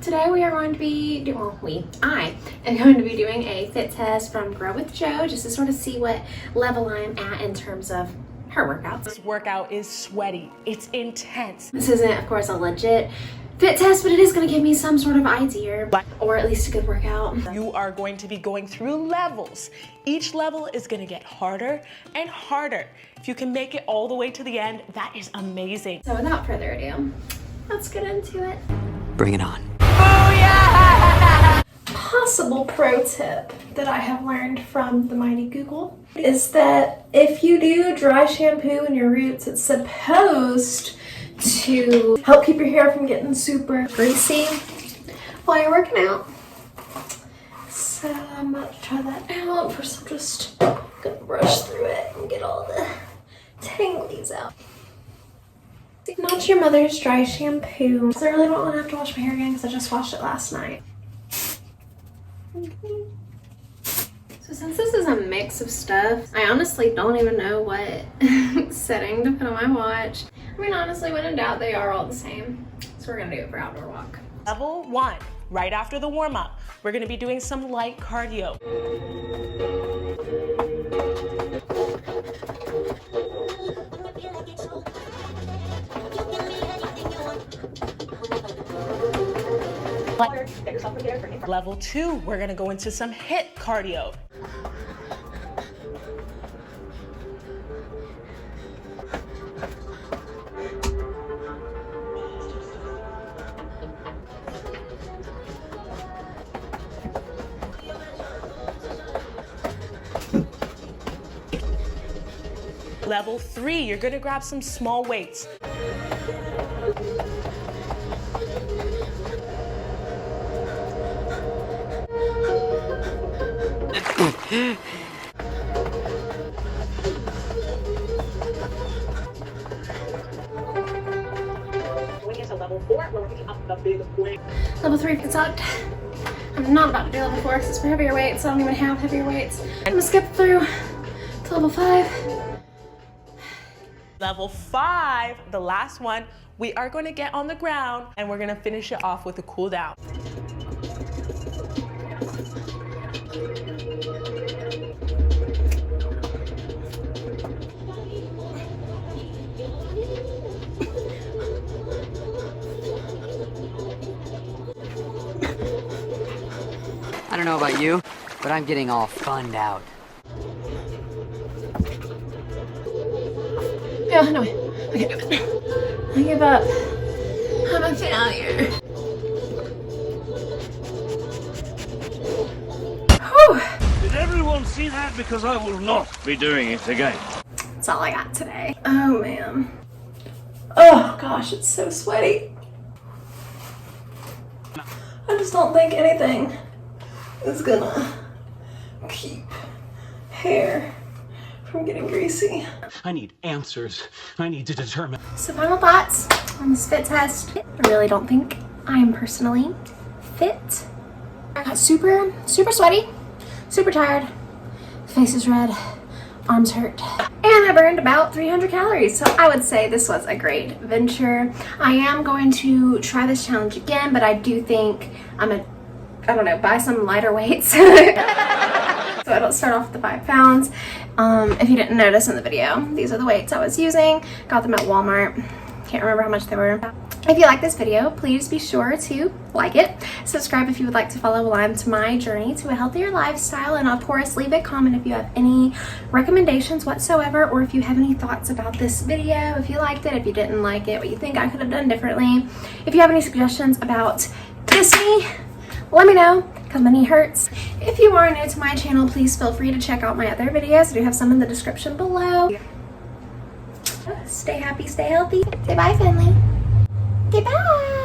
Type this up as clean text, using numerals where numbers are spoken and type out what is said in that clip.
Today we are going to be I am going to be doing a fit test from GrowWithJo just to sort of see what level I'm at in terms of her workouts. This workout is sweaty. It's intense. This isn't, of course, a legit fit test, but it is going to give me some sort of idea, or at least a good workout. You are going to be going through levels. Each level is going to get harder and harder. If you can make it all the way to the end, that is amazing. So without further ado, let's get into it. Bring it on. Possible pro tip that I have learned from the mighty Google is that if you do dry shampoo in your roots, it's supposed to help keep your hair from getting super greasy while you're working out. So I'm about to try that out. First, I'm just gonna brush through it and get all the tanglies out. Not your mother's dry shampoo. So I really don't want to have to wash my hair again because I just washed it last night. So since this is a mix of stuff, I honestly don't even know what setting to put on my watch. I mean, honestly, when in doubt, they are all the same. So we're gonna do it for outdoor walk. Level 1, right after the warm-up, we're gonna be doing some light cardio. Level 2, we're gonna go into some HIIT cardio. Level 3, you're gonna grab some small weights. Level 4, we're working up the big weight. Level 3 gets out. I'm not about to do level 4 because it's for heavier weights. I don't even have heavier weights. I'm gonna skip through to level 5. Level 5, the last one, we are going to get on the ground and we're going to finish it off with a cool down. I don't know about you, but I'm getting all funned out. Yeah, no way. I can't do it. I give up. I'm a failure. Whew. Did everyone see that? Because I will not be doing it again. That's all I got today. Oh, man. Oh, gosh, it's so sweaty. I just don't think anything is gonna keep hair from getting greasy. I need answers. I need to determine. So final thoughts on this fit test. I really don't think I am personally fit. I got super sweaty, super tired, face is red, arms hurt, and I burned about 300 calories. So I would say this was a great venture. I am going to try this challenge again, but I do think I'm gonna, I don't know, buy some lighter weights. So I don't start off with the 5 pounds. If you didn't notice in the video, these are the weights I was using. Got them at Walmart. Can't remember how much they were. If you like this video, please be sure to like it. Subscribe if you would like to follow along to my journey to a healthier lifestyle. And of course, leave a comment if you have any recommendations whatsoever, or if you have any thoughts about this video, if you liked it, if you didn't like it, what you think I could have done differently. If you have any suggestions about this knee, let me know, because my knee hurts. If you are new to my channel, please feel free to check out my other videos. I do have some in the description below. Stay happy, stay healthy. Say bye, Finley. Okay, bye.